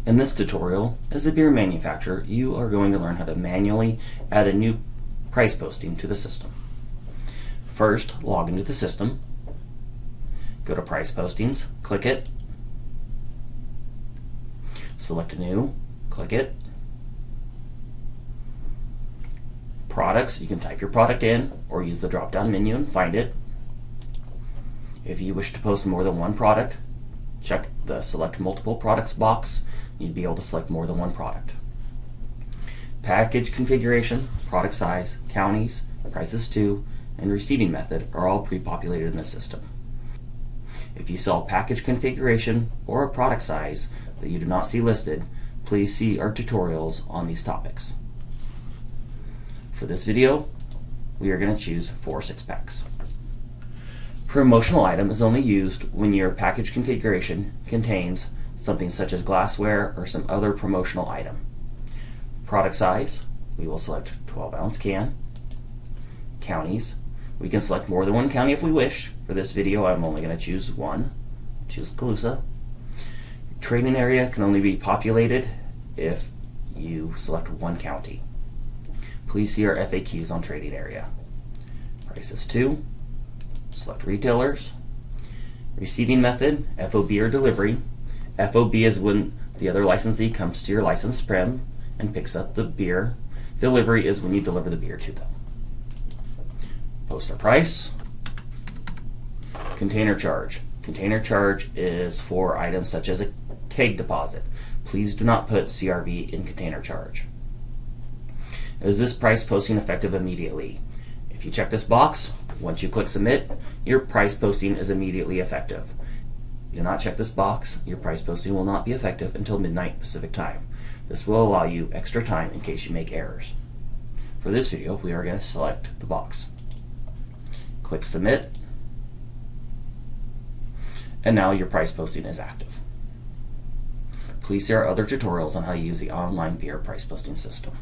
In this tutorial, as a beer manufacturer, you are going to learn how to manually add a new price posting to the system. First, log into the system, go to Price Postings, click it, select New, click it. Products, you can type your product in or use the drop-down menu and find it. If you wish to post more than one product, check the Select Multiple Products box. You'd be able to select more than one product. Package configuration, product size, counties, prices to, and receiving method are all pre-populated in the system. If you sell package configuration or a product size that you do not see listed, please see our tutorials on these topics. For this video, we are going to choose 4 6-packs. Promotional item is only used when your package configuration contains something such as glassware or some other promotional item. Product size, we will select 12-ounce can. Counties, we can select more than one county if we wish. For this video, I'm only going to choose one. Choose Colusa. Trading area can only be populated if you select one county. Please see our FAQs on trading area. Prices to, select retailers. Receiving method, FOB or delivery. FOB is when the other licensee comes to your licensed prem and picks up the beer. Delivery is when you deliver the beer to them. Poster price. Container charge. Container charge is for items such as a keg deposit. Please do not put CRV in container charge. Is this price posting effective immediately? If you check this box, once you click submit, your price posting is immediately effective. If you do not check this box, your price posting will not be effective until midnight Pacific time. This will allow you extra time in case you make errors. For this video, we are going to select the box. Click submit, and now your price posting is active. Please see our other tutorials on how to use the online beer price posting system.